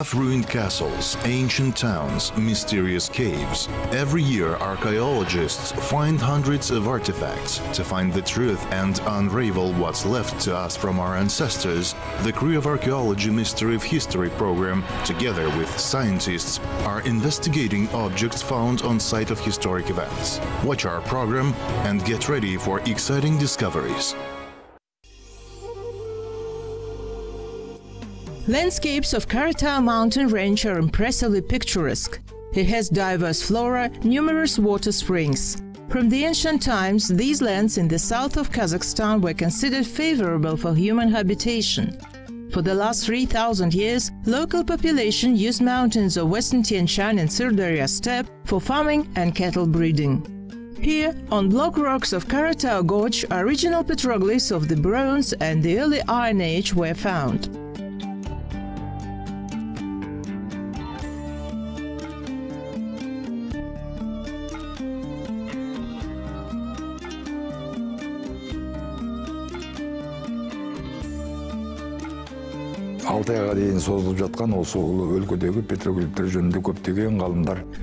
Ruined castles, ancient towns, mysterious caves. Every year, archaeologists find hundreds of artifacts. To find the truth and unravel what's left to us from our ancestors, the crew of Archeology Mystery of History program, together with scientists, are investigating objects found on site of historic events. Watch our program and get ready for exciting discoveries. Landscapes of Karatau mountain range are impressively picturesque. It has diverse flora, numerous water springs. From the ancient times, these lands in the south of Kazakhstan were considered favorable for human habitation. For the last 3,000 years, local population used mountains of Western Tian Shan and Sirdarya steppe for farming and cattle breeding. Here, on block rocks of Karatau Gorge, original petroglyphs of the Bronze and the early Iron Age were found.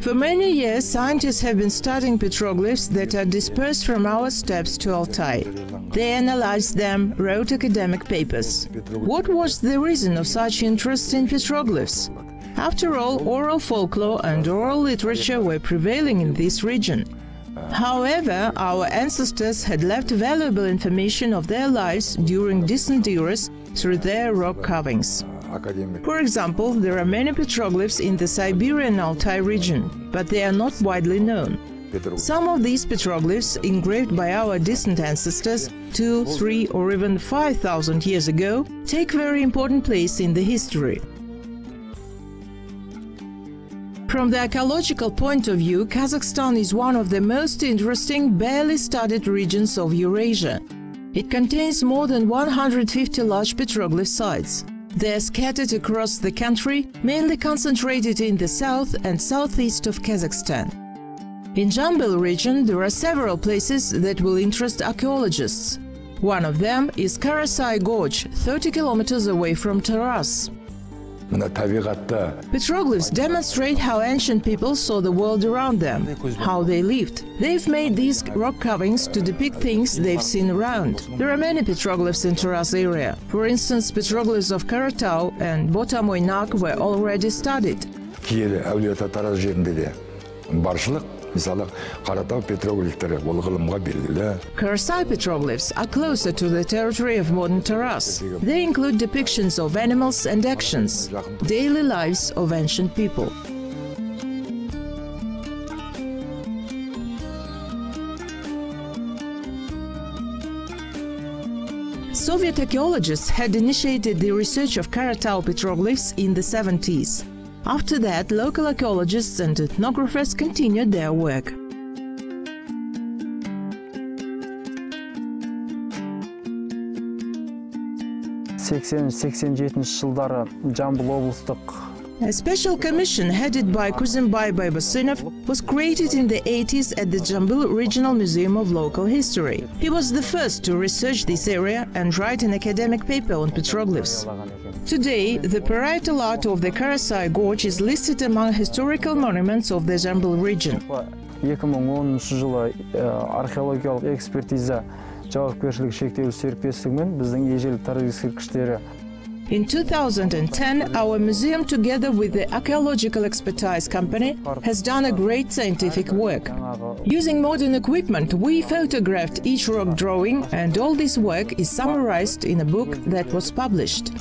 For many years, scientists have been studying petroglyphs that are dispersed from our steppes to Altai. They analyzed them, wrote academic papers. What was the reason of such interest in petroglyphs? After all, oral folklore and oral literature were prevailing in this region. However, our ancestors had left valuable information of their lives during distant eras through their rock carvings. For example, there are many petroglyphs in the Siberian Altai region, but they are not widely known. Some of these petroglyphs, engraved by our distant ancestors 2, 3 or even 5,000 years ago, take very important place in the history. From the archaeological point of view, Kazakhstan is one of the most interesting, barely studied regions of Eurasia. It contains more than 150 large petroglyph sites. They are scattered across the country, mainly concentrated in the south and southeast of Kazakhstan. In Jambel region, there are several places that will interest archaeologists. One of them is Karatau Gorge, 30 kilometers away from Taras. Petroglyphs demonstrate how ancient people saw the world around them, how they lived. They've made these rock carvings to depict things they've seen around. There are many petroglyphs in Taras area. For instance, petroglyphs of Karatau and Botamoynak were already studied. Karatau petroglyphs are closer to the territory of modern Taras. They include depictions of animals and actions, daily lives of ancient people. Soviet archaeologists had initiated the research of Karatau petroglyphs in the 70s. After that, local archaeologists and ethnographers continued their work. A special commission headed by Kuzembay Baybasynov was created in the 80s at the Jambel Regional Museum of Local History. He was the first to research this area and write an academic paper on petroglyphs. Today, the parietal art of the Karatau Gorge is listed among historical monuments of the Jambel region. 2010 жылы археологиялық экспертиза жауапкершілігі шектеулі серіктестігімен біздің ежелгі тарих ескерткіштері. In 2010, our museum, together with the Archaeological Expertise Company, has done a great scientific work. Using modern equipment, we photographed each rock drawing, and all this work is summarized in a book that was published.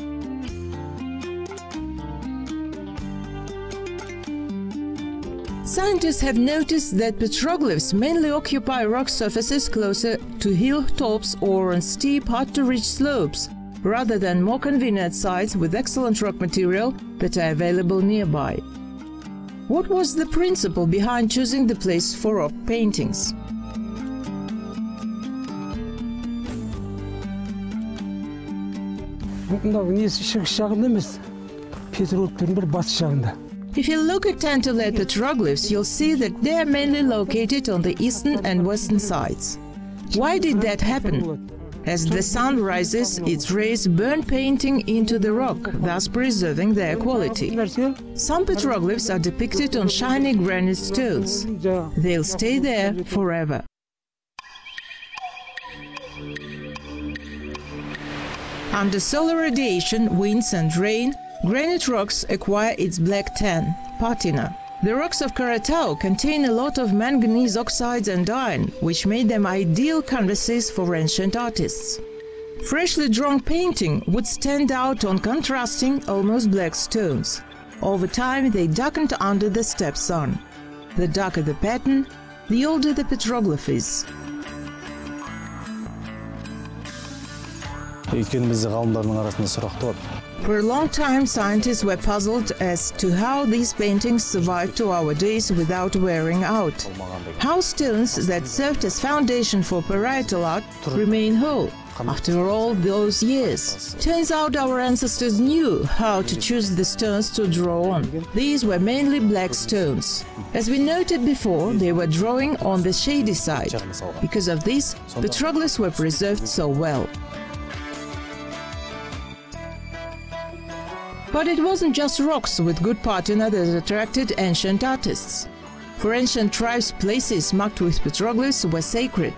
Scientists have noticed that petroglyphs mainly occupy rock surfaces closer to hilltops or on steep, hard-to-reach slopes, rather than more convenient sites with excellent rock material that are available nearby. What was the principle behind choosing the place for rock paintings? If you look attentively at petroglyphs, you'll see that they are mainly located on the eastern and western sides. Why did that happen? As the sun rises, its rays burn painting into the rock, thus preserving their quality. Some petroglyphs are depicted on shiny granite stones. They'll stay there forever. Under solar radiation, winds and rain, granite rocks acquire its black tan, patina. The rocks of Karatau contain a lot of manganese oxides and iron, which made them ideal canvases for ancient artists. Freshly drawn painting would stand out on contrasting, almost black stones. Over time, they darkened under the steppe sun. The darker the pattern, the older the petroglyph is. For a long time, scientists were puzzled as to how these paintings survived to our days without wearing out. How stones that served as foundation for parietal art remain whole after all those years. Turns out our ancestors knew how to choose the stones to draw on. These were mainly black stones. As we noted before, they were drawing on the shady side. Because of this, petroglyphs were preserved so well. But it wasn't just rocks with good patina that attracted ancient artists. For ancient tribes, places marked with petroglyphs were sacred.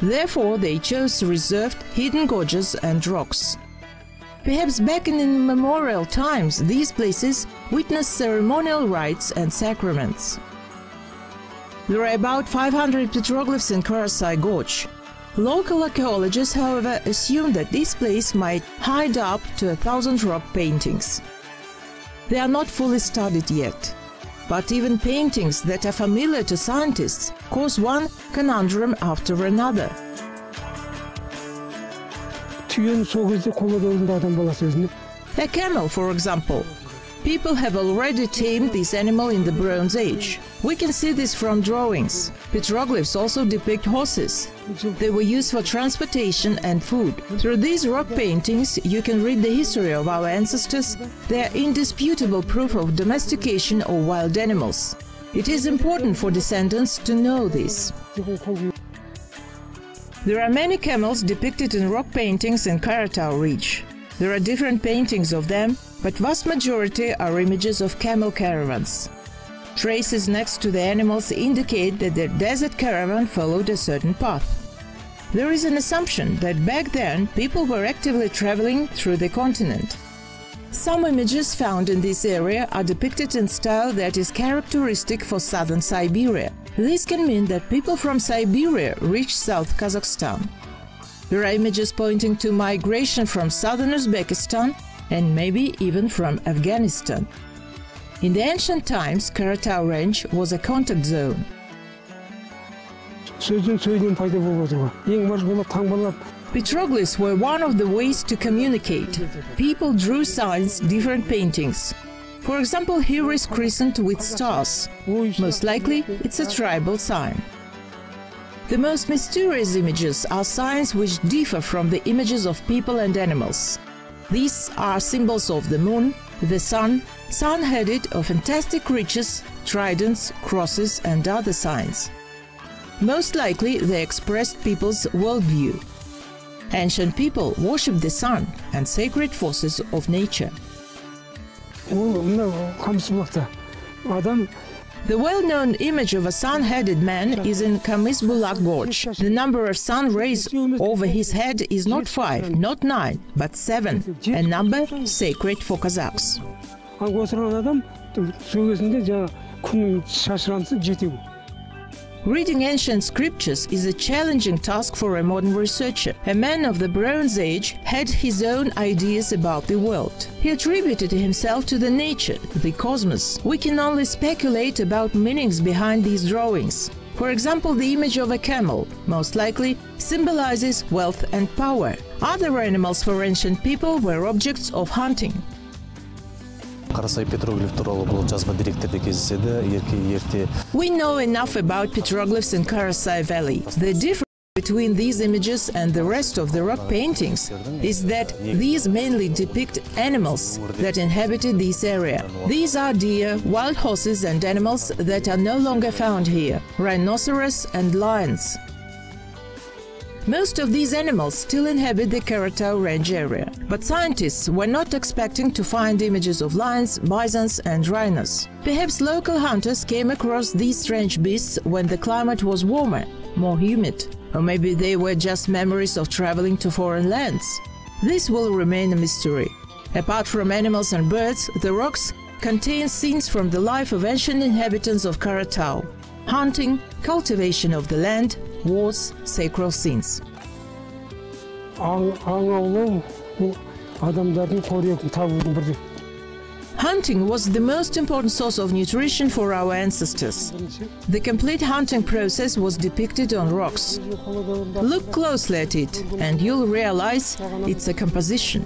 Therefore, they chose reserved, hidden gorges and rocks. Perhaps back in immemorial times, these places witnessed ceremonial rites and sacraments. There are about 500 petroglyphs in Karatau Gorge. Local archaeologists, however, assume that this place might hide up to 1,000 rock paintings. They are not fully studied yet. But even paintings that are familiar to scientists cause one conundrum after another. A camel, for example. People have already tamed this animal in the Bronze Age. We can see this from drawings. Petroglyphs also depict horses. They were used for transportation and food. Through these rock paintings, you can read the history of our ancestors. They are indisputable proof of domestication of wild animals. It is important for descendants to know this. There are many camels depicted in rock paintings in Karatau Ridge. There are different paintings of them, but vast majority are images of camel caravans. Traces next to the animals indicate that the desert caravan followed a certain path. There is an assumption that back then people were actively traveling through the continent. Some images found in this area are depicted in style that is characteristic for southern Siberia. This can mean that people from Siberia reached South Kazakhstan. There are images pointing to migration from southern Uzbekistan and maybe even from Afghanistan. In the ancient times, Karatau Range was a contact zone. Petroglyphs were one of the ways to communicate. People drew signs, different paintings. For example, here is crescent with stars. Most likely, it's a tribal sign. The most mysterious images are signs which differ from the images of people and animals. These are symbols of the moon, the sun, sun-headed or fantastic creatures, tridents, crosses and other signs. Most likely they expressed people's worldview. Ancient people worshipped the sun and sacred forces of nature. The well-known image of a sun-headed man is in Kamizbulak Gorge. The number of sun rays over his head is not 5, not 9, but 7, a number sacred for Kazakhs. Reading ancient scriptures is a challenging task for a modern researcher. A man of the Bronze Age had his own ideas about the world. He attributed himself to the nature, the cosmos. We can only speculate about meanings behind these drawings. For example, the image of a camel, most likely, symbolizes wealth and power. Other animals for ancient people were objects of hunting. We know enough about petroglyphs in Karatau Valley. The difference between these images and the rest of the rock paintings is that these mainly depict animals that inhabited this area. These are deer, wild horses and animals that are no longer found here, rhinoceros and lions. Most of these animals still inhabit the Karatau range area, but scientists were not expecting to find images of lions, bisons and rhinos. Perhaps local hunters came across these strange beasts when the climate was warmer, more humid, or maybe they were just memories of traveling to foreign lands. This will remain a mystery. Apart from animals and birds, the rocks contain scenes from the life of ancient inhabitants of Karatau: hunting, cultivation of the land, wars, sacred scenes. Hunting was the most important source of nutrition for our ancestors. The complete hunting process was depicted on rocks. Look closely at it and you'll realize it's a composition.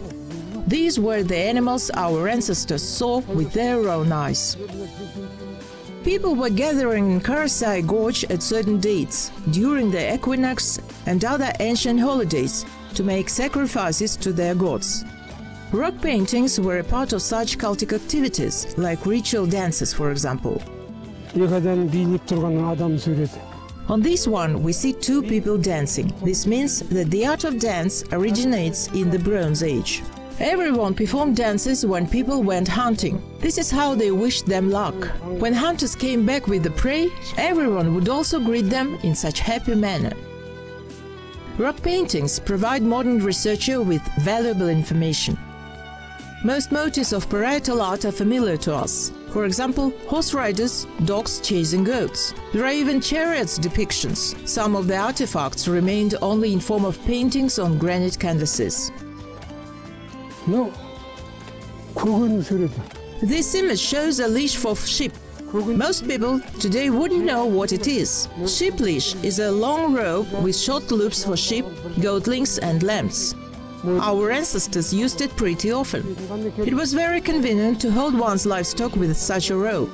These were the animals our ancestors saw with their own eyes. People were gathering in Karatau Gorge at certain dates, during the equinox and other ancient holidays, to make sacrifices to their gods. Rock paintings were a part of such cultic activities, like ritual dances, for example. On this one, we see two people dancing. This means that the art of dance originates in the Bronze Age. Everyone performed dances when people went hunting. This is how they wished them luck. When hunters came back with the prey, everyone would also greet them in such happy manner. Rock paintings provide modern researchers with valuable information. Most motifs of parietal art are familiar to us. For example, horse riders, dogs chasing goats. There are even chariots depictions. Some of the artifacts remained only in form of paintings on granite canvases. This image shows a leash for sheep. Most people today wouldn't know what it is. Sheep leash is a long rope with short loops for sheep, goatlings and lambs. Our ancestors used it pretty often. It was very convenient to hold one's livestock with such a rope.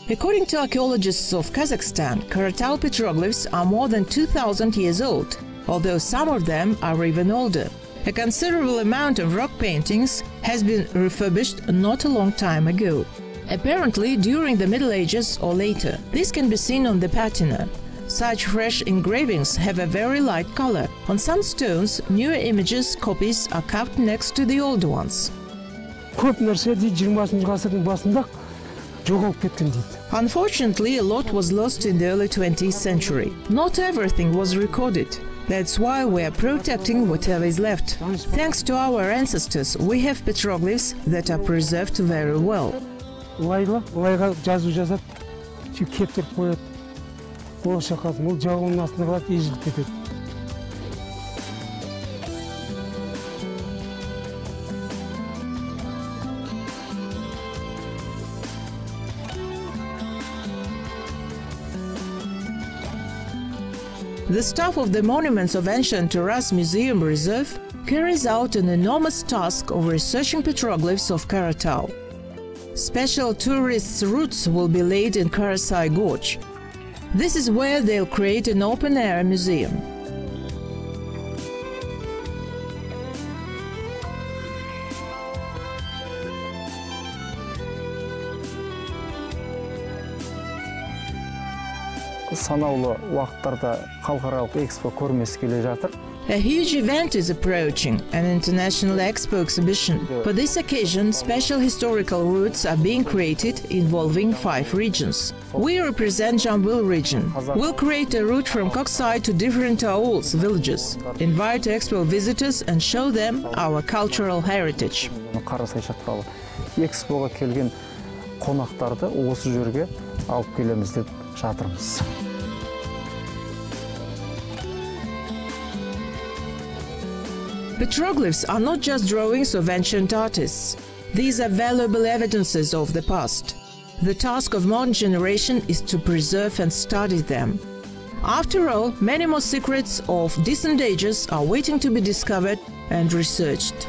According to archaeologists of Kazakhstan, Karatau petroglyphs are more than 2,000 years old, although some of them are even older. A considerable amount of rock paintings has been refurbished not a long time ago. Apparently during the Middle Ages or later. This can be seen on the patina. Such fresh engravings have a very light color. On some stones, newer images, copies are carved next to the older ones. Unfortunately, a lot was lost in the early 20th century. Not everything was recorded. That's why we are protecting whatever is left. Thanks to our ancestors, we have petroglyphs that are preserved very well. The staff of the Monuments of Ancient Taras Museum Reserve carries out an enormous task of researching petroglyphs of Karatau. Special tourist routes will be laid in Karatau Gorge. This is where they'll create an open-air museum. Санаулы уақыттарда халықаралық экспо көрмесі келе жатыр. A huge event is approaching, an international expo exhibition. For this occasion, special historical routes are being created involving 5 regions. We represent Jambul region. We'll create a route from Koksay to different auls, villages, invite expo visitors and show them our cultural heritage. Экспоға келген қонақтарды осы жерге алып келеміз деп жатырмыз. Petroglyphs are not just drawings of ancient artists. These are valuable evidences of the past. The task of modern generation is to preserve and study them. After all, many more secrets of distant ages are waiting to be discovered and researched.